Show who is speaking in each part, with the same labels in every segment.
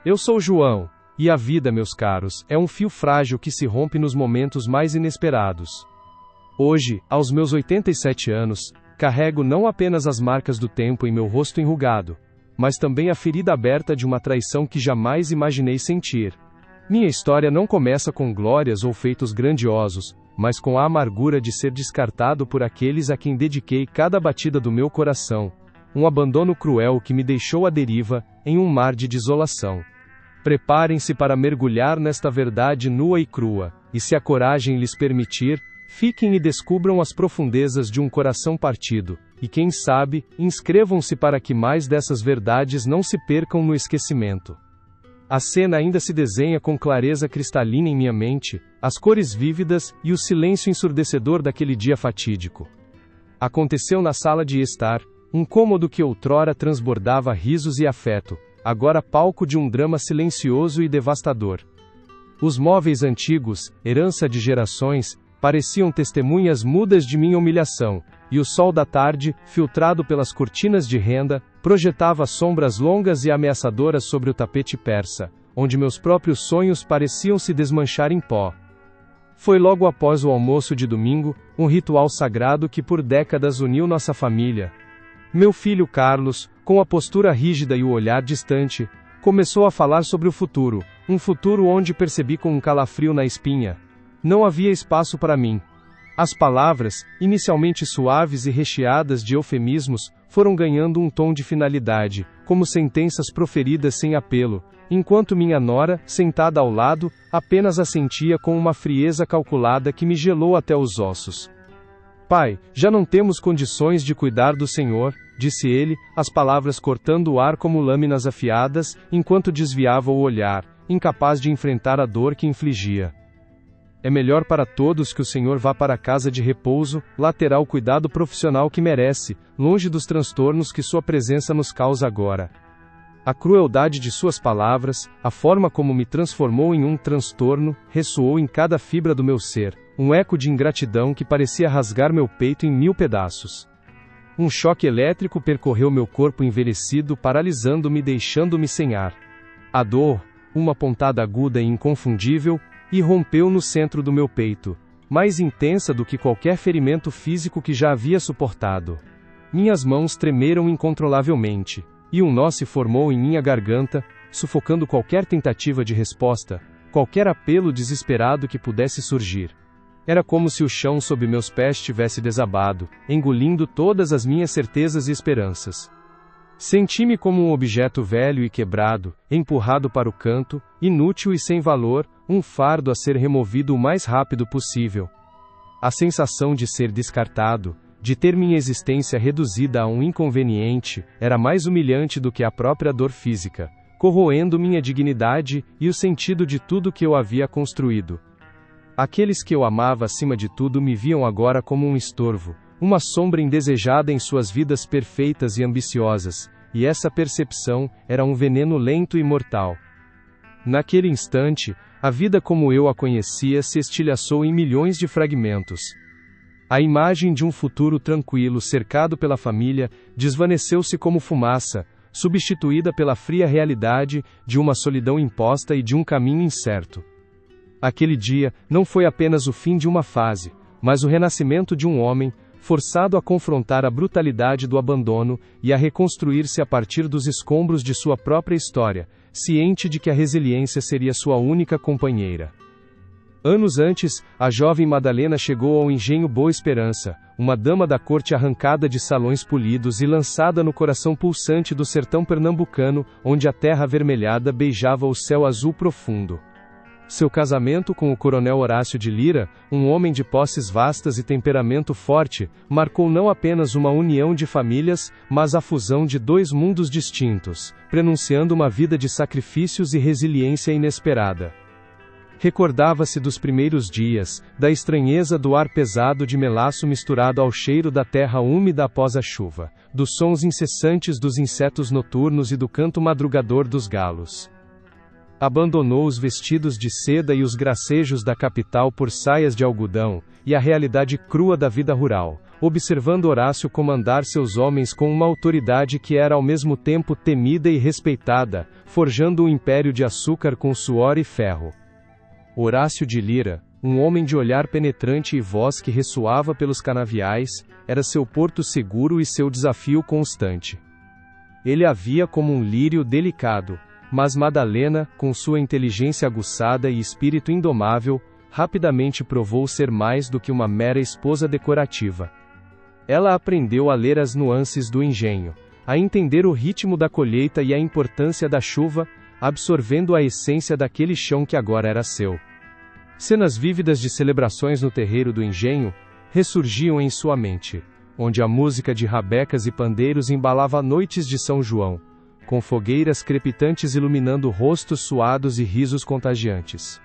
Speaker 1: Eu sou João, e a vida, meus caros, é um fio frágil que se rompe nos momentos mais inesperados. Hoje, aos meus 87 anos, carrego não apenas as marcas do tempo em meu rosto enrugado, mas também a ferida aberta de uma traição que jamais imaginei sentir. Minha história não começa com glórias ou feitos grandiosos, mas com a amargura de ser descartado por aqueles a quem dediquei cada batida do meu coração. Um abandono cruel que me deixou à deriva, em um mar de desolação. Preparem-se para mergulhar nesta verdade nua e crua, e se a coragem lhes permitir, fiquem e descubram as profundezas de um coração partido, e quem sabe, inscrevam-se para que mais dessas verdades não se percam no esquecimento. A cena ainda se desenha com clareza cristalina em minha mente, as cores vívidas e o silêncio ensurdecedor daquele dia fatídico. Aconteceu na sala de estar, um cômodo que outrora transbordava risos e afeto, agora palco de um drama silencioso e devastador. Os móveis antigos, herança de gerações, pareciam testemunhas mudas de minha humilhação, e o sol da tarde, filtrado pelas cortinas de renda, projetava sombras longas e ameaçadoras sobre o tapete persa, onde meus próprios sonhos pareciam se desmanchar em pó. Foi logo após o almoço de domingo, um ritual sagrado que por décadas uniu nossa família. Meu filho Carlos, com a postura rígida e o olhar distante, começou a falar sobre o futuro, um futuro onde percebi com um calafrio na espinha. Não havia espaço para mim. As palavras, inicialmente suaves e recheadas de eufemismos, foram ganhando um tom de finalidade, como sentenças proferidas sem apelo, enquanto minha nora, sentada ao lado, apenas assentia com uma frieza calculada que me gelou até os ossos. Pai, já não temos condições de cuidar do Senhor, disse ele, as palavras cortando o ar como lâminas afiadas, enquanto desviava o olhar, incapaz de enfrentar a dor que infligia. É melhor para todos que o Senhor vá para a casa de repouso, lá terá o cuidado profissional que merece, longe dos transtornos que sua presença nos causa agora. A crueldade de suas palavras, a forma como me transformou em um transtorno, ressoou em cada fibra do meu ser, um eco de ingratidão que parecia rasgar meu peito em 1000 pedaços. Um choque elétrico percorreu meu corpo envelhecido, paralisando-me e deixando-me sem ar. A dor, uma pontada aguda e inconfundível, irrompeu no centro do meu peito, mais intensa do que qualquer ferimento físico que já havia suportado. Minhas mãos tremeram incontrolavelmente, e um nó se formou em minha garganta, sufocando qualquer tentativa de resposta, qualquer apelo desesperado que pudesse surgir. Era como se o chão sob meus pés tivesse desabado, engolindo todas as minhas certezas e esperanças. Senti-me como um objeto velho e quebrado, empurrado para o canto, inútil e sem valor, um fardo a ser removido o mais rápido possível. A sensação de ser descartado, de ter minha existência reduzida a um inconveniente, era mais humilhante do que a própria dor física, corroendo minha dignidade e o sentido de tudo que eu havia construído. Aqueles que eu amava acima de tudo me viam agora como um estorvo, uma sombra indesejada em suas vidas perfeitas e ambiciosas, e essa percepção era um veneno lento e mortal. Naquele instante, a vida como eu a conhecia se estilhaçou em milhões de fragmentos. A imagem de um futuro tranquilo cercado pela família desvaneceu-se como fumaça, substituída pela fria realidade de uma solidão imposta e de um caminho incerto. Aquele dia não foi apenas o fim de uma fase, mas o renascimento de um homem, forçado a confrontar a brutalidade do abandono e a reconstruir-se a partir dos escombros de sua própria história, ciente de que a resiliência seria sua única companheira. Anos antes, a jovem Madalena chegou ao engenho Boa Esperança, uma dama da corte arrancada de salões polidos e lançada no coração pulsante do sertão pernambucano, onde a terra avermelhada beijava o céu azul profundo. Seu casamento com o coronel Horácio de Lira, um homem de posses vastas e temperamento forte, marcou não apenas uma união de famílias, mas a fusão de dois mundos distintos, prenunciando uma vida de sacrifícios e resiliência inesperada. Recordava-se dos primeiros dias, da estranheza do ar pesado de melaço misturado ao cheiro da terra úmida após a chuva, dos sons incessantes dos insetos noturnos e do canto madrugador dos galos. Abandonou os vestidos de seda e os gracejos da capital por saias de algodão, e a realidade crua da vida rural, observando Horácio comandar seus homens com uma autoridade que era ao mesmo tempo temida e respeitada, forjando um império de açúcar com suor e ferro. Horácio de Lira, um homem de olhar penetrante e voz que ressoava pelos canaviais, era seu porto seguro e seu desafio constante. Ele a via como um lírio delicado, mas Madalena, com sua inteligência aguçada e espírito indomável, rapidamente provou ser mais do que uma mera esposa decorativa. Ela aprendeu a ler as nuances do engenho, a entender o ritmo da colheita e a importância da chuva, absorvendo a essência daquele chão que agora era seu. Cenas vívidas de celebrações no terreiro do engenho ressurgiam em sua mente, onde a música de rabecas e pandeiros embalava noites de São João, com fogueiras crepitantes iluminando rostos suados e risos contagiantes.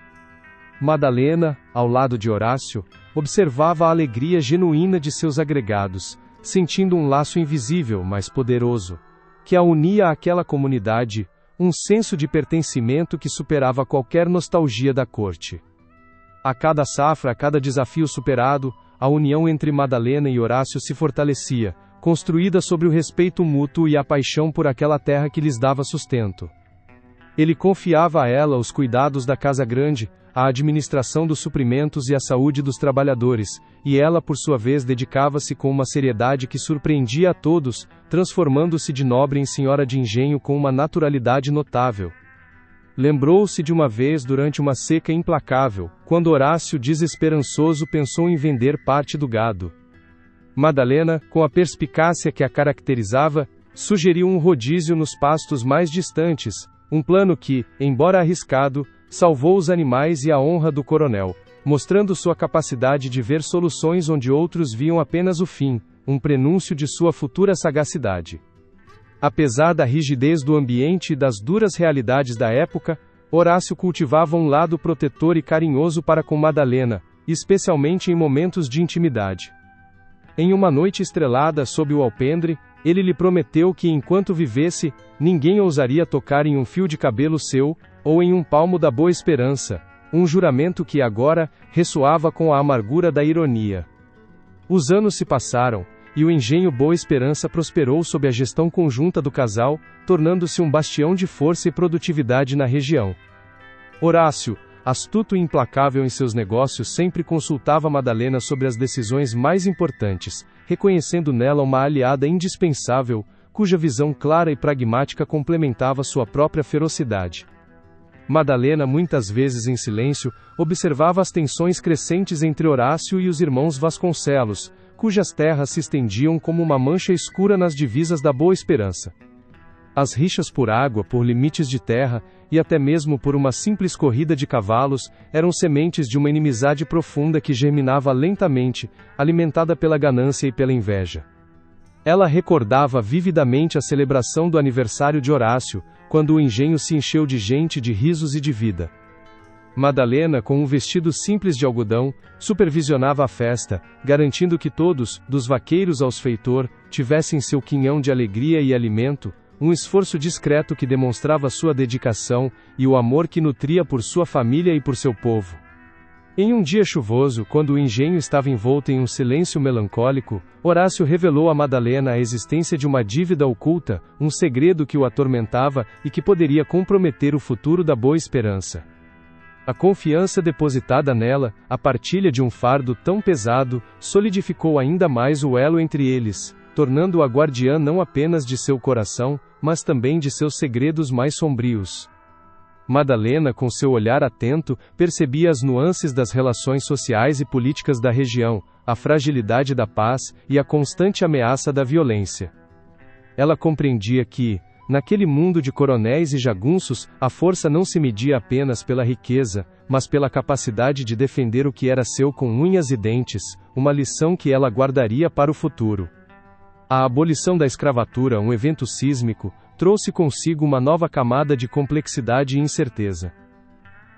Speaker 1: Madalena, ao lado de Horácio, observava a alegria genuína de seus agregados, sentindo um laço invisível, mas poderoso, que a unia àquela comunidade, um senso de pertencimento que superava qualquer nostalgia da corte. A cada safra, a cada desafio superado, a união entre Madalena e Horácio se fortalecia, construída sobre o respeito mútuo e a paixão por aquela terra que lhes dava sustento. Ele confiava a ela os cuidados da casa grande, a administração dos suprimentos e a saúde dos trabalhadores, e ela por sua vez dedicava-se com uma seriedade que surpreendia a todos, transformando-se de nobre em senhora de engenho com uma naturalidade notável. Lembrou-se de uma vez durante uma seca implacável, quando Horácio desesperançoso pensou em vender parte do gado. Madalena, com a perspicácia que a caracterizava, sugeriu um rodízio nos pastos mais distantes, um plano que, embora arriscado, salvou os animais e a honra do coronel, mostrando sua capacidade de ver soluções onde outros viam apenas o fim, um prenúncio de sua futura sagacidade. Apesar da rigidez do ambiente e das duras realidades da época, Horácio cultivava um lado protetor e carinhoso para com Madalena, especialmente em momentos de intimidade. Em uma noite estrelada sob o alpendre, ele lhe prometeu que enquanto vivesse, ninguém ousaria tocar em um fio de cabelo seu, ou em um palmo da Boa Esperança, um juramento que agora ressoava com a amargura da ironia. Os anos se passaram, e o engenho Boa Esperança prosperou sob a gestão conjunta do casal, tornando-se um bastião de força e produtividade na região. Horácio, astuto e implacável em seus negócios, sempre consultava Madalena sobre as decisões mais importantes, reconhecendo nela uma aliada indispensável, cuja visão clara e pragmática complementava sua própria ferocidade. Madalena, muitas vezes em silêncio, observava as tensões crescentes entre Horácio e os irmãos Vasconcelos, cujas terras se estendiam como uma mancha escura nas divisas da Boa Esperança. As rixas por água, por limites de terra, e até mesmo por uma simples corrida de cavalos, eram sementes de uma inimizade profunda que germinava lentamente, alimentada pela ganância e pela inveja. Ela recordava vividamente a celebração do aniversário de Horácio, quando o engenho se encheu de gente, de risos e de vida. Madalena, com um vestido simples de algodão, supervisionava a festa, garantindo que todos, dos vaqueiros aos feitor, tivessem seu quinhão de alegria e alimento, um esforço discreto que demonstrava sua dedicação e o amor que nutria por sua família e por seu povo. Em um dia chuvoso, quando o engenho estava envolto em um silêncio melancólico, Horácio revelou a Madalena a existência de uma dívida oculta, um segredo que o atormentava e que poderia comprometer o futuro da Boa Esperança. A confiança depositada nela, a partilha de um fardo tão pesado, solidificou ainda mais o elo entre eles, tornando-a guardiã não apenas de seu coração, mas também de seus segredos mais sombrios. Madalena, com seu olhar atento, percebia as nuances das relações sociais e políticas da região, a fragilidade da paz e a constante ameaça da violência. Ela compreendia que, naquele mundo de coronéis e jagunços, a força não se media apenas pela riqueza, mas pela capacidade de defender o que era seu com unhas e dentes, uma lição que ela guardaria para o futuro. A abolição da escravatura, um evento sísmico, trouxe consigo uma nova camada de complexidade e incerteza.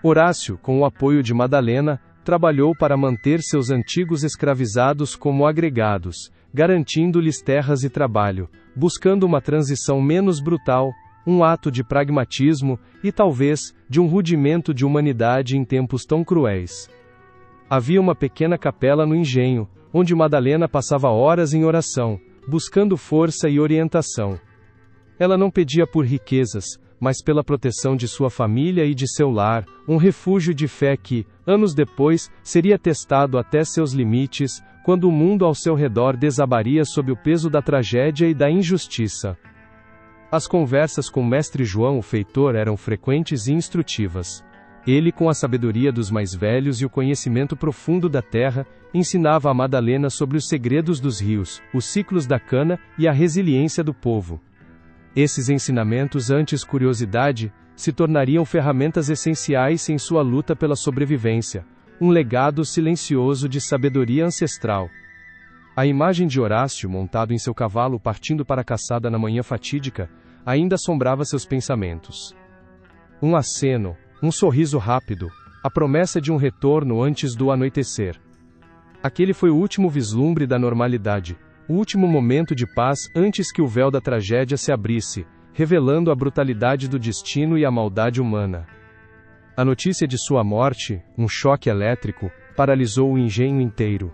Speaker 1: Horácio, com o apoio de Madalena, trabalhou para manter seus antigos escravizados como agregados, garantindo-lhes terras e trabalho, buscando uma transição menos brutal, um ato de pragmatismo e talvez, de um rudimento de humanidade em tempos tão cruéis. Havia uma pequena capela no engenho, onde Madalena passava horas em oração, buscando força e orientação. Ela não pedia por riquezas, mas pela proteção de sua família e de seu lar, um refúgio de fé que, anos depois, seria testado até seus limites, quando o mundo ao seu redor desabaria sob o peso da tragédia e da injustiça. As conversas com Mestre João o Feitor eram frequentes e instrutivas. Ele, com a sabedoria dos mais velhos e o conhecimento profundo da terra, ensinava a Madalena sobre os segredos dos rios, os ciclos da cana e a resiliência do povo. Esses ensinamentos, antes curiosidade, se tornariam ferramentas essenciais em sua luta pela sobrevivência, um legado silencioso de sabedoria ancestral. A imagem de Horácio montado em seu cavalo partindo para a caçada na manhã fatídica, ainda assombrava seus pensamentos. Um aceno, um sorriso rápido, a promessa de um retorno antes do anoitecer. Aquele foi o último vislumbre da normalidade, o último momento de paz antes que o véu da tragédia se abrisse, revelando a brutalidade do destino e a maldade humana. A notícia de sua morte, um choque elétrico, paralisou o engenho inteiro.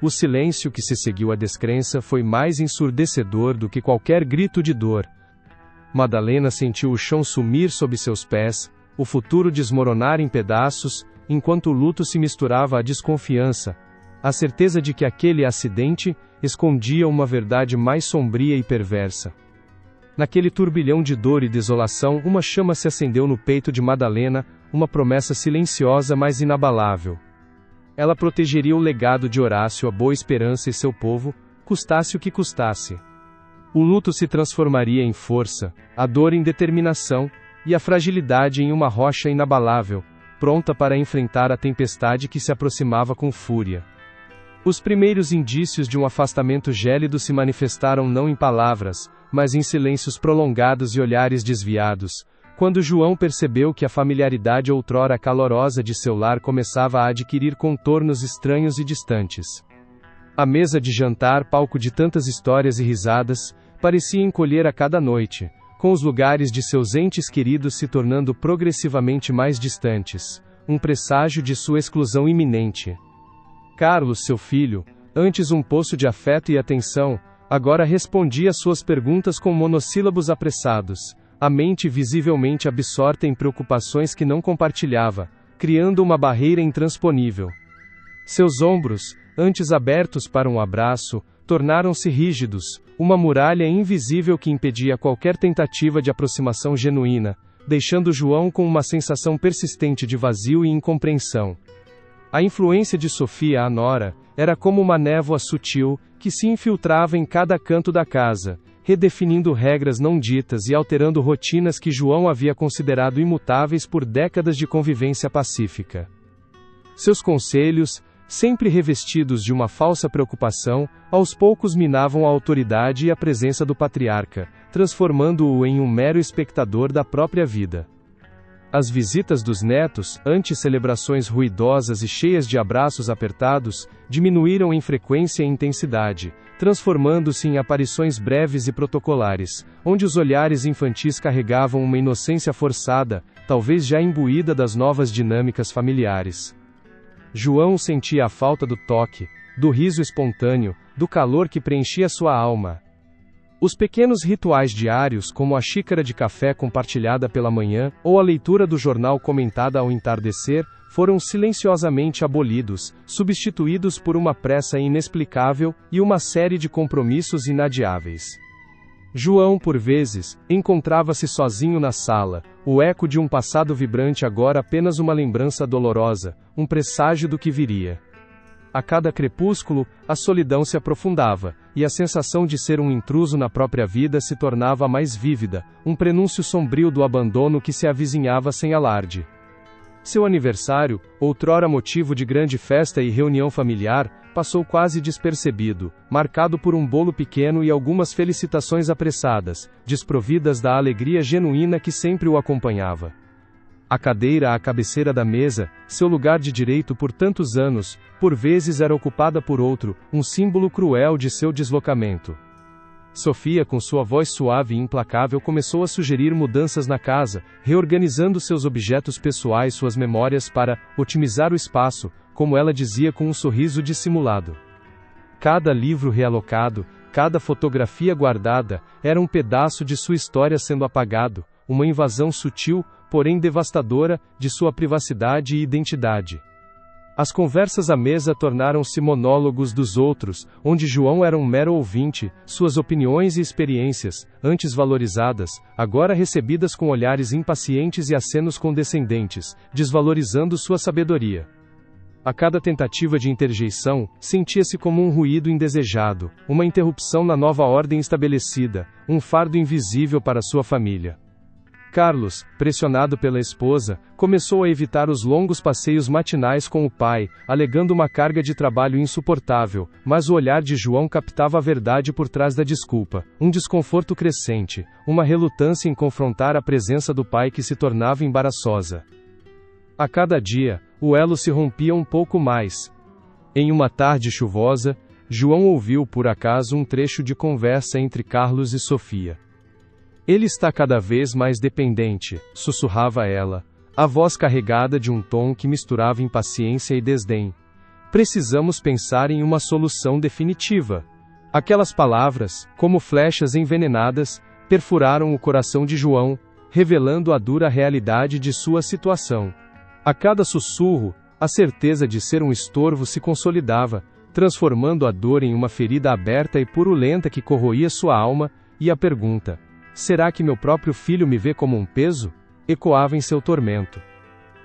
Speaker 1: O silêncio que se seguiu à descrença foi mais ensurdecedor do que qualquer grito de dor. Madalena sentiu o chão sumir sob seus pés, o futuro desmoronar em pedaços, enquanto o luto se misturava à desconfiança, a certeza de que aquele acidente escondia uma verdade mais sombria e perversa. Naquele turbilhão de dor e desolação, uma chama se acendeu no peito de Madalena, uma promessa silenciosa mas inabalável. Ela protegeria o legado de Horácio, a boa esperança e seu povo, custasse o que custasse. O luto se transformaria em força, a dor em determinação, e a fragilidade em uma rocha inabalável, pronta para enfrentar a tempestade que se aproximava com fúria. Os primeiros indícios de um afastamento gélido se manifestaram não em palavras, mas em silêncios prolongados e olhares desviados, quando João percebeu que a familiaridade outrora calorosa de seu lar começava a adquirir contornos estranhos e distantes. A mesa de jantar, palco de tantas histórias e risadas, parecia encolher a cada noite, com os lugares de seus entes queridos se tornando progressivamente mais distantes, um presságio de sua exclusão iminente. Carlos, seu filho, antes um poço de afeto e atenção, agora respondia suas perguntas com monossílabos apressados, a mente visivelmente absorta em preocupações que não compartilhava, criando uma barreira intransponível. Seus ombros, antes abertos para um abraço, tornaram-se rígidos, uma muralha invisível que impedia qualquer tentativa de aproximação genuína, deixando João com uma sensação persistente de vazio e incompreensão. A influência de Sofia, a nora, era como uma névoa sutil, que se infiltrava em cada canto da casa, redefinindo regras não ditas e alterando rotinas que João havia considerado imutáveis por décadas de convivência pacífica. Seus conselhos, sempre revestidos de uma falsa preocupação, aos poucos minavam a autoridade e a presença do patriarca, transformando-o em um mero espectador da própria vida. As visitas dos netos, antes celebrações ruidosas e cheias de abraços apertados, diminuíram em frequência e intensidade, transformando-se em aparições breves e protocolares, onde os olhares infantis carregavam uma inocência forçada, talvez já imbuída das novas dinâmicas familiares. João sentia a falta do toque, do riso espontâneo, do calor que preenchia sua alma. Os pequenos rituais diários, como a xícara de café compartilhada pela manhã, ou a leitura do jornal comentada ao entardecer, foram silenciosamente abolidos, substituídos por uma pressa inexplicável e uma série de compromissos inadiáveis. João, por vezes, encontrava-se sozinho na sala, o eco de um passado vibrante agora apenas uma lembrança dolorosa, um presságio do que viria. A cada crepúsculo, a solidão se aprofundava, e a sensação de ser um intruso na própria vida se tornava mais vívida, um prenúncio sombrio do abandono que se avizinhava sem alarde. Seu aniversário, outrora motivo de grande festa e reunião familiar, passou quase despercebido, marcado por um bolo pequeno e algumas felicitações apressadas, desprovidas da alegria genuína que sempre o acompanhava. A cadeira à cabeceira da mesa, seu lugar de direito por tantos anos, por vezes era ocupada por outro, um símbolo cruel de seu deslocamento. Sofia, com sua voz suave e implacável, começou a sugerir mudanças na casa, reorganizando seus objetos pessoais, suas memórias para otimizar o espaço, como ela dizia com um sorriso dissimulado. Cada livro realocado, cada fotografia guardada, era um pedaço de sua história sendo apagado, uma invasão sutil, porém devastadora, de sua privacidade e identidade. As conversas à mesa tornaram-se monólogos dos outros, onde João era um mero ouvinte, suas opiniões e experiências, antes valorizadas, agora recebidas com olhares impacientes e acenos condescendentes, desvalorizando sua sabedoria. A cada tentativa de interjeição, sentia-se como um ruído indesejado, uma interrupção na nova ordem estabelecida, um fardo invisível para sua família. Carlos, pressionado pela esposa, começou a evitar os longos passeios matinais com o pai, alegando uma carga de trabalho insuportável, mas o olhar de João captava a verdade por trás da desculpa, um desconforto crescente, uma relutância em confrontar a presença do pai que se tornava embaraçosa. A cada dia, o elo se rompia um pouco mais. Em uma tarde chuvosa, João ouviu por acaso um trecho de conversa entre Carlos e Sofia. Ele está cada vez mais dependente, sussurrava ela, a voz carregada de um tom que misturava impaciência e desdém. Precisamos pensar em uma solução definitiva. Aquelas palavras, como flechas envenenadas, perfuraram o coração de João, revelando a dura realidade de sua situação. A cada sussurro, a certeza de ser um estorvo se consolidava, transformando a dor em uma ferida aberta e purulenta que corroía sua alma, e a pergunta: será que meu próprio filho me vê como um peso? Ecoava em seu tormento.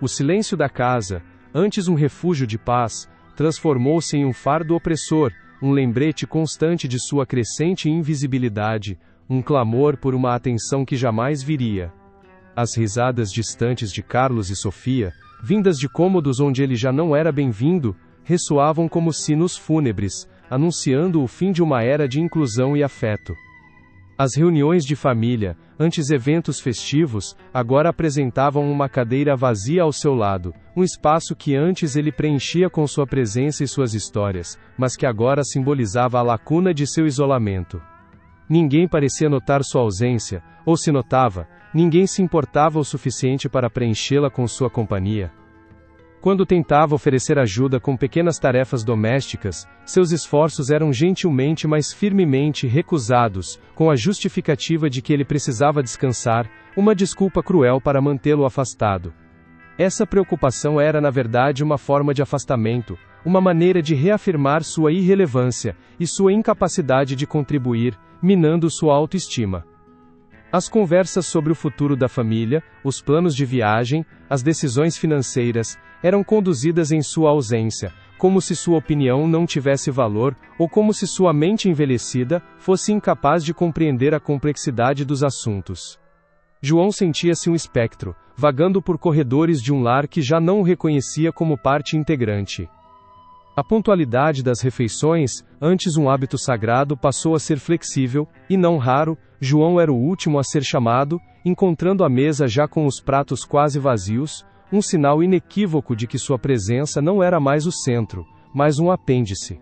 Speaker 1: O silêncio da casa, antes um refúgio de paz, transformou-se em um fardo opressor, um lembrete constante de sua crescente invisibilidade, um clamor por uma atenção que jamais viria. As risadas distantes de Carlos e Sofia, vindas de cômodos onde ele já não era bem-vindo, ressoavam como sinos fúnebres, anunciando o fim de uma era de inclusão e afeto. As reuniões de família, antes eventos festivos, agora apresentavam uma cadeira vazia ao seu lado, um espaço que antes ele preenchia com sua presença e suas histórias, mas que agora simbolizava a lacuna de seu isolamento. Ninguém parecia notar sua ausência, ou se notava, ninguém se importava o suficiente para preenchê-la com sua companhia. Quando tentava oferecer ajuda com pequenas tarefas domésticas, seus esforços eram gentilmente mas firmemente recusados, com a justificativa de que ele precisava descansar, uma desculpa cruel para mantê-lo afastado. Essa preocupação era na verdade uma forma de afastamento, uma maneira de reafirmar sua irrelevância e sua incapacidade de contribuir, minando sua autoestima. As conversas sobre o futuro da família, os planos de viagem, as decisões financeiras, eram conduzidas em sua ausência, como se sua opinião não tivesse valor, ou como se sua mente envelhecida fosse incapaz de compreender a complexidade dos assuntos. João sentia-se um espectro, vagando por corredores de um lar que já não o reconhecia como parte integrante. A pontualidade das refeições, antes um hábito sagrado, passou a ser flexível, e não raro, João era o último a ser chamado, encontrando a mesa já com os pratos quase vazios, um sinal inequívoco de que sua presença não era mais o centro, mas um apêndice.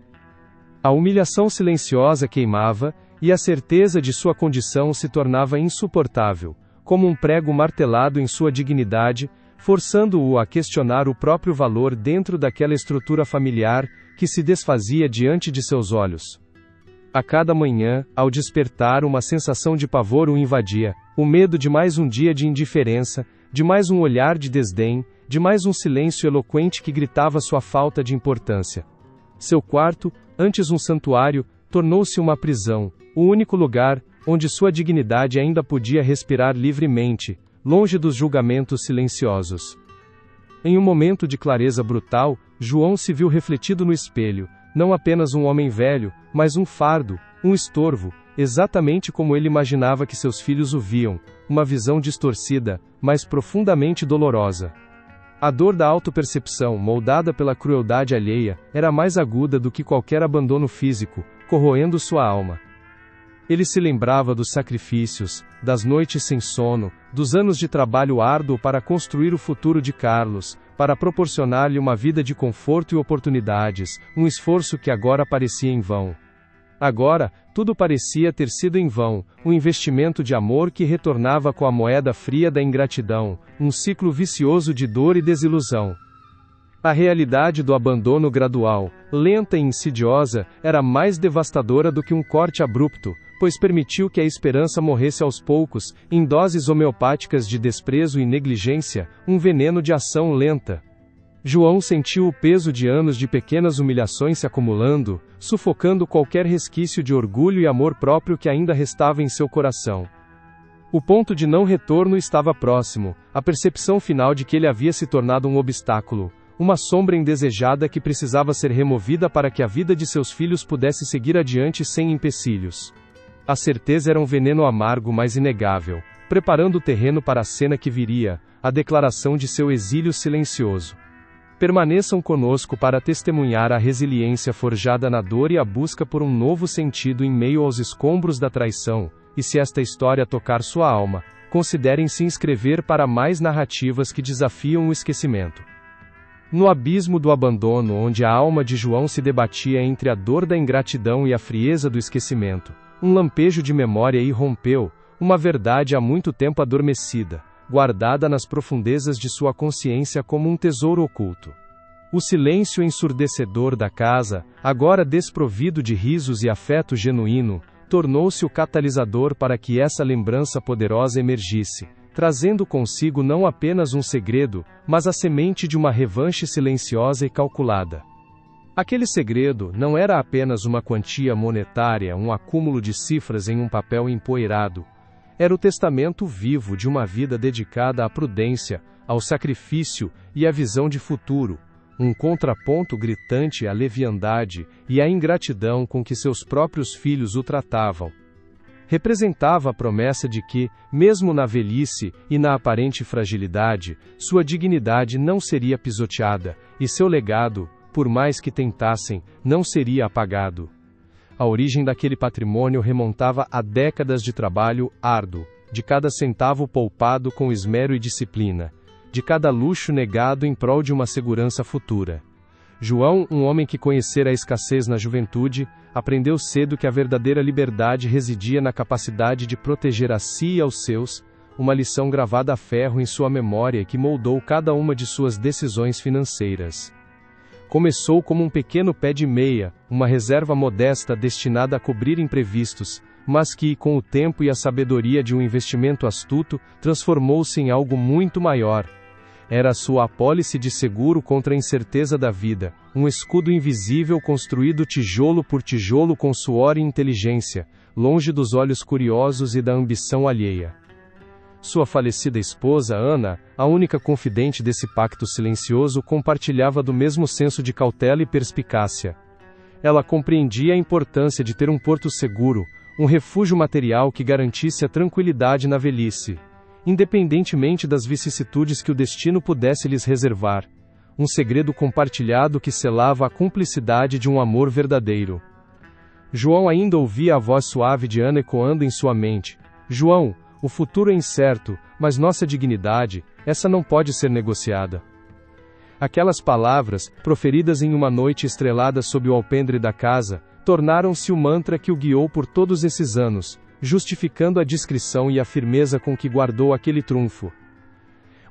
Speaker 1: A humilhação silenciosa queimava, e a certeza de sua condição se tornava insuportável, como um prego martelado em sua dignidade, forçando-o a questionar o próprio valor dentro daquela estrutura familiar que se desfazia diante de seus olhos. A cada manhã, ao despertar, uma sensação de pavor o invadia, o medo de mais um dia de indiferença, de mais um olhar de desdém, de mais um silêncio eloquente que gritava sua falta de importância. Seu quarto, antes um santuário, tornou-se uma prisão, o único lugar onde sua dignidade ainda podia respirar livremente, longe dos julgamentos silenciosos. Em um momento de clareza brutal, João se viu refletido no espelho, não apenas um homem velho, mas um fardo, um estorvo, exatamente como ele imaginava que seus filhos o viam, uma visão distorcida, mas profundamente dolorosa. A dor da autopercepção, moldada pela crueldade alheia, era mais aguda do que qualquer abandono físico, corroendo sua alma. Ele se lembrava dos sacrifícios, das noites sem sono, dos anos de trabalho árduo para construir o futuro de Carlos, para proporcionar-lhe uma vida de conforto e oportunidades, um esforço que agora parecia em vão. Agora, tudo parecia ter sido em vão, um investimento de amor que retornava com a moeda fria da ingratidão, um ciclo vicioso de dor e desilusão. A realidade do abandono gradual, lenta e insidiosa, era mais devastadora do que um corte abrupto, pois permitiu que a esperança morresse aos poucos, em doses homeopáticas de desprezo e negligência, um veneno de ação lenta. João sentiu o peso de anos de pequenas humilhações se acumulando, sufocando qualquer resquício de orgulho e amor próprio que ainda restava em seu coração. O ponto de não retorno estava próximo, a percepção final de que ele havia se tornado um obstáculo, uma sombra indesejada que precisava ser removida para que a vida de seus filhos pudesse seguir adiante sem empecilhos. A certeza era um veneno amargo mas inegável, preparando o terreno para a cena que viria, a declaração de seu exílio silencioso. Permaneçam conosco para testemunhar a resiliência forjada na dor e a busca por um novo sentido em meio aos escombros da traição, e se esta história tocar sua alma, considerem se inscrever para mais narrativas que desafiam o esquecimento. No abismo do abandono onde a alma de João se debatia entre a dor da ingratidão e a frieza do esquecimento, um lampejo de memória irrompeu, uma verdade há muito tempo adormecida, guardada nas profundezas de sua consciência como um tesouro oculto. O silêncio ensurdecedor da casa, agora desprovido de risos e afeto genuíno, tornou-se o catalisador para que essa lembrança poderosa emergisse, trazendo consigo não apenas um segredo, mas a semente de uma revanche silenciosa e calculada. Aquele segredo não era apenas uma quantia monetária, um acúmulo de cifras em um papel empoeirado. Era o testamento vivo de uma vida dedicada à prudência, ao sacrifício e à visão de futuro, um contraponto gritante à leviandade e à ingratidão com que seus próprios filhos o tratavam. Representava a promessa de que, mesmo na velhice e na aparente fragilidade, sua dignidade não seria pisoteada, e seu legado, por mais que tentassem, não seria apagado. A origem daquele patrimônio remontava a décadas de trabalho árduo, de cada centavo poupado com esmero e disciplina, de cada luxo negado em prol de uma segurança futura. João, um homem que conhecera a escassez na juventude, aprendeu cedo que a verdadeira liberdade residia na capacidade de proteger a si e aos seus, uma lição gravada a ferro em sua memória que moldou cada uma de suas decisões financeiras. Começou como um pequeno pé de meia, uma reserva modesta destinada a cobrir imprevistos, mas que, com o tempo e a sabedoria de um investimento astuto, transformou-se em algo muito maior. Era a sua apólice de seguro contra a incerteza da vida, um escudo invisível construído tijolo por tijolo com suor e inteligência, longe dos olhos curiosos e da ambição alheia. Sua falecida esposa, Ana, a única confidente desse pacto silencioso, compartilhava do mesmo senso de cautela e perspicácia. Ela compreendia a importância de ter um porto seguro, um refúgio material que garantisse a tranquilidade na velhice, independentemente das vicissitudes que o destino pudesse lhes reservar, um segredo compartilhado que selava a cumplicidade de um amor verdadeiro. João ainda ouvia a voz suave de Ana ecoando em sua mente. João, o futuro é incerto, mas nossa dignidade, essa não pode ser negociada. Aquelas palavras, proferidas em uma noite estrelada sob o alpendre da casa, tornaram-se o mantra que o guiou por todos esses anos, justificando a discrição e a firmeza com que guardou aquele trunfo.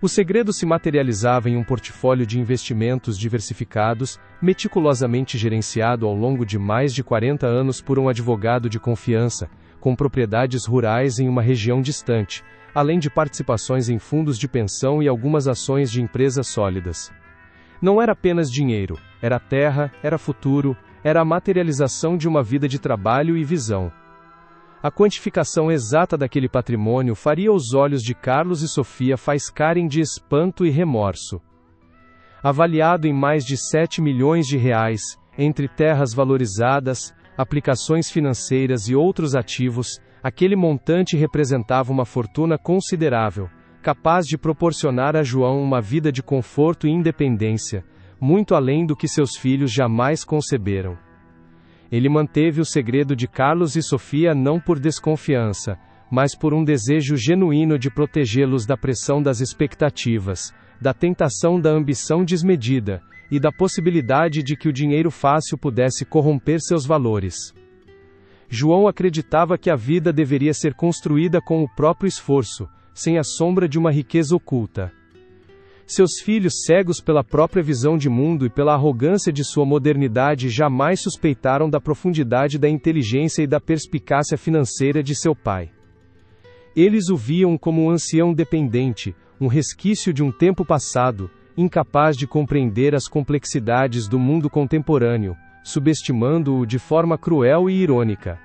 Speaker 1: O segredo se materializava em um portfólio de investimentos diversificados, meticulosamente gerenciado ao longo de mais de 40 anos por um advogado de confiança, com propriedades rurais em uma região distante, além de participações em fundos de pensão e algumas ações de empresas sólidas. Não era apenas dinheiro, era terra, era futuro, era a materialização de uma vida de trabalho e visão. A quantificação exata daquele patrimônio faria os olhos de Carlos e Sofia faiscarem de espanto e remorso. Avaliado em mais de 7 milhões de reais, entre terras valorizadas, aplicações financeiras e outros ativos, aquele montante representava uma fortuna considerável, capaz de proporcionar a João uma vida de conforto e independência, muito além do que seus filhos jamais conceberam. Ele manteve o segredo de Carlos e Sofia não por desconfiança, mas por um desejo genuíno de protegê-los da pressão das expectativas, da tentação da ambição desmedida, e da possibilidade de que o dinheiro fácil pudesse corromper seus valores. João acreditava que a vida deveria ser construída com o próprio esforço, sem a sombra de uma riqueza oculta. Seus filhos, cegos pela própria visão de mundo e pela arrogância de sua modernidade, jamais suspeitaram da profundidade da inteligência e da perspicácia financeira de seu pai. Eles o viam como um ancião dependente, um resquício de um tempo passado, incapaz de compreender as complexidades do mundo contemporâneo, subestimando-o de forma cruel e irônica.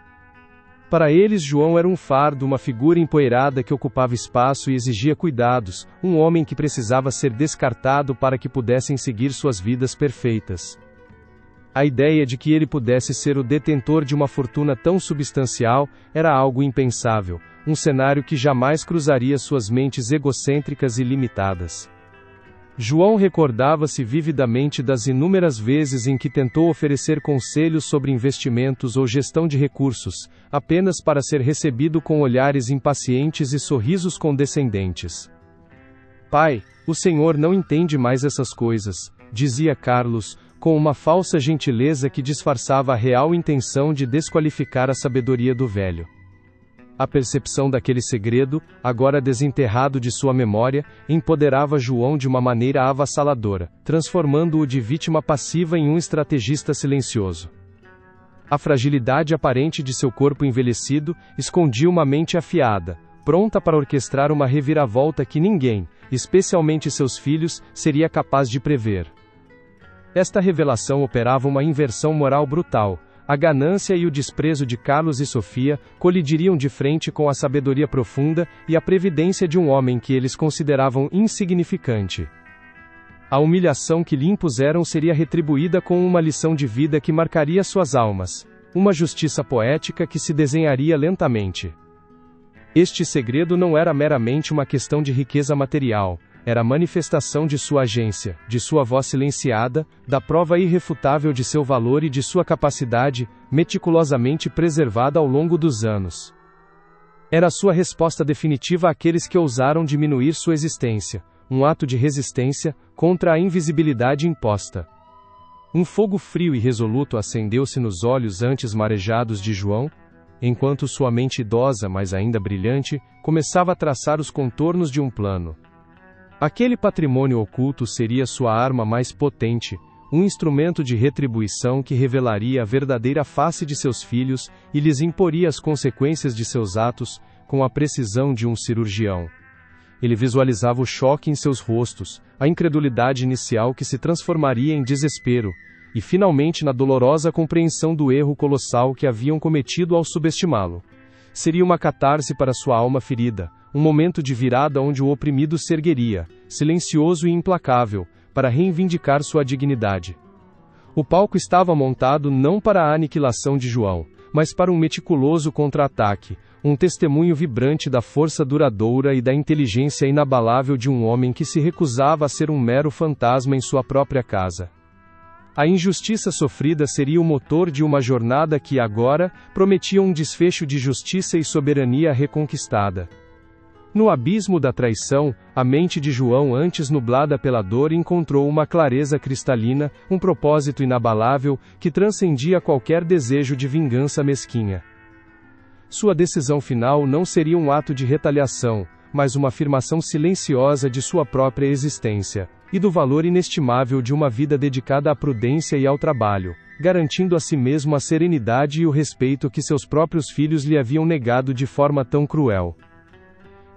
Speaker 1: Para eles, João era um fardo, uma figura empoeirada que ocupava espaço e exigia cuidados, um homem que precisava ser descartado para que pudessem seguir suas vidas perfeitas. A ideia de que ele pudesse ser o detentor de uma fortuna tão substancial era algo impensável, um cenário que jamais cruzaria suas mentes egocêntricas e limitadas. João recordava-se vividamente das inúmeras vezes em que tentou oferecer conselhos sobre investimentos ou gestão de recursos, apenas para ser recebido com olhares impacientes e sorrisos condescendentes. "Pai, o senhor não entende mais essas coisas", dizia Carlos, com uma falsa gentileza que disfarçava a real intenção de desqualificar a sabedoria do velho. A percepção daquele segredo, agora desenterrado de sua memória, empoderava João de uma maneira avassaladora, transformando-o de vítima passiva em um estrategista silencioso. A fragilidade aparente de seu corpo envelhecido escondia uma mente afiada, pronta para orquestrar uma reviravolta que ninguém, especialmente seus filhos, seria capaz de prever. Esta revelação operava uma inversão moral brutal. A ganância e o desprezo de Carlos e Sofia colidiriam de frente com a sabedoria profunda e a previdência de um homem que eles consideravam insignificante. A humilhação que lhe impuseram seria retribuída com uma lição de vida que marcaria suas almas, uma justiça poética que se desenharia lentamente. Este segredo não era meramente uma questão de riqueza material, era a manifestação de sua agência, de sua voz silenciada, da prova irrefutável de seu valor e de sua capacidade, meticulosamente preservada ao longo dos anos. Era sua resposta definitiva àqueles que ousaram diminuir sua existência, um ato de resistência contra a invisibilidade imposta. Um fogo frio e resoluto acendeu-se nos olhos antes marejados de João, enquanto sua mente idosa, mas ainda brilhante, começava a traçar os contornos de um plano. Aquele patrimônio oculto seria sua arma mais potente, um instrumento de retribuição que revelaria a verdadeira face de seus filhos e lhes imporia as consequências de seus atos, com a precisão de um cirurgião. Ele visualizava o choque em seus rostos, a incredulidade inicial que se transformaria em desespero, e finalmente na dolorosa compreensão do erro colossal que haviam cometido ao subestimá-lo. Seria uma catarse para sua alma ferida, um momento de virada onde o oprimido se ergueria, silencioso e implacável, para reivindicar sua dignidade. O palco estava montado não para a aniquilação de João, mas para um meticuloso contra-ataque, um testemunho vibrante da força duradoura e da inteligência inabalável de um homem que se recusava a ser um mero fantasma em sua própria casa. A injustiça sofrida seria o motor de uma jornada que agora prometia um desfecho de justiça e soberania reconquistada. No abismo da traição, a mente de João, antes nublada pela dor, encontrou uma clareza cristalina, um propósito inabalável, que transcendia qualquer desejo de vingança mesquinha. Sua decisão final não seria um ato de retaliação, mas uma afirmação silenciosa de sua própria existência, e do valor inestimável de uma vida dedicada à prudência e ao trabalho, garantindo a si mesmo a serenidade e o respeito que seus próprios filhos lhe haviam negado de forma tão cruel.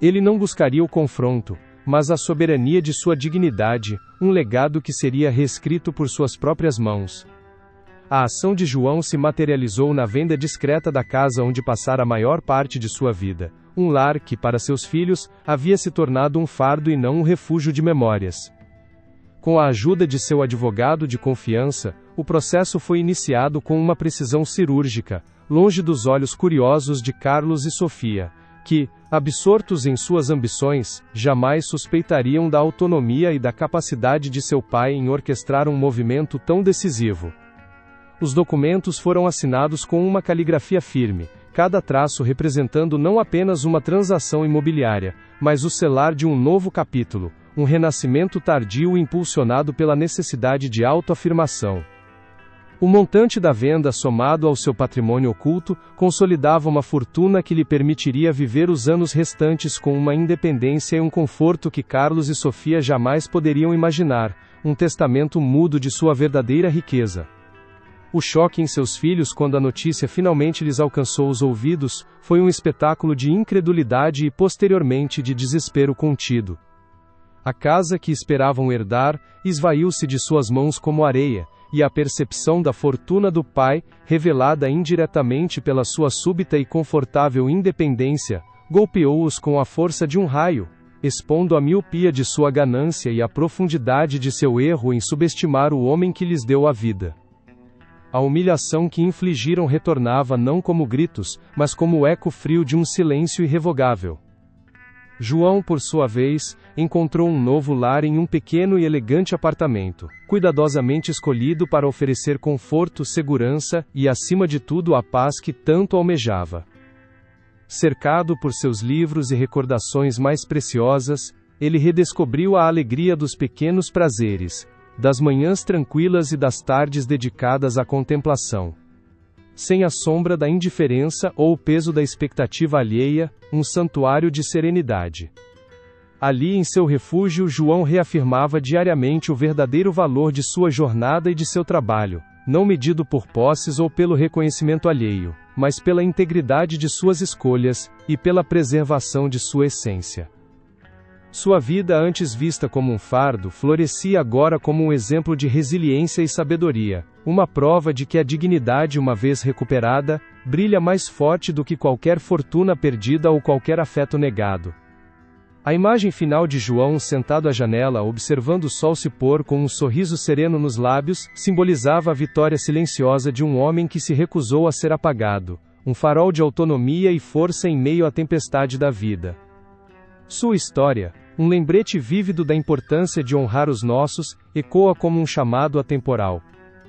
Speaker 1: Ele não buscaria o confronto, mas a soberania de sua dignidade, um legado que seria reescrito por suas próprias mãos. A ação de João se materializou na venda discreta da casa onde passara a maior parte de sua vida, um lar que, para seus filhos, havia se tornado um fardo e não um refúgio de memórias. Com a ajuda de seu advogado de confiança, o processo foi iniciado com uma precisão cirúrgica, longe dos olhos curiosos de Carlos e Sofia, que, absortos em suas ambições, jamais suspeitariam da autonomia e da capacidade de seu pai em orquestrar um movimento tão decisivo. Os documentos foram assinados com uma caligrafia firme, cada traço representando não apenas uma transação imobiliária, mas o selar de um novo capítulo, um renascimento tardio impulsionado pela necessidade de autoafirmação. O montante da venda somado ao seu patrimônio oculto, consolidava uma fortuna que lhe permitiria viver os anos restantes com uma independência e um conforto que Carlos e Sofia jamais poderiam imaginar, um testamento mudo de sua verdadeira riqueza. O choque em seus filhos quando a notícia finalmente lhes alcançou os ouvidos, foi um espetáculo de incredulidade e posteriormente de desespero contido. A casa que esperavam herdar, esvaiu-se de suas mãos como areia, e a percepção da fortuna do pai, revelada indiretamente pela sua súbita e confortável independência, golpeou-os com a força de um raio, expondo a miopia de sua ganância e a profundidade de seu erro em subestimar o homem que lhes deu a vida. A humilhação que infligiram retornava não como gritos, mas como o eco frio de um silêncio irrevogável. João, por sua vez, encontrou um novo lar em um pequeno e elegante apartamento, cuidadosamente escolhido para oferecer conforto, segurança e, acima de tudo, a paz que tanto almejava. Cercado por seus livros e recordações mais preciosas, ele redescobriu a alegria dos pequenos prazeres, das manhãs tranquilas e das tardes dedicadas à contemplação. Sem a sombra da indiferença ou o peso da expectativa alheia, um santuário de serenidade. Ali em seu refúgio, João reafirmava diariamente o verdadeiro valor de sua jornada e de seu trabalho, não medido por posses ou pelo reconhecimento alheio, mas pela integridade de suas escolhas, e pela preservação de sua essência. Sua vida, antes vista como um fardo, florescia agora como um exemplo de resiliência e sabedoria, uma prova de que a dignidade, uma vez recuperada, brilha mais forte do que qualquer fortuna perdida ou qualquer afeto negado. A imagem final de João sentado à janela observando o sol se pôr com um sorriso sereno nos lábios, simbolizava a vitória silenciosa de um homem que se recusou a ser apagado, um farol de autonomia e força em meio à tempestade da vida. Sua história, um lembrete vívido da importância de honrar os nossos, ecoa como um chamado atemporal.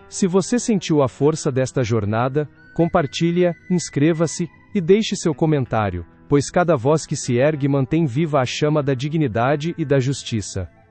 Speaker 1: Se você sentiu a força desta jornada, compartilhe-a, inscreva-se, e deixe seu comentário, pois cada voz que se ergue mantém viva a chama da dignidade e da justiça.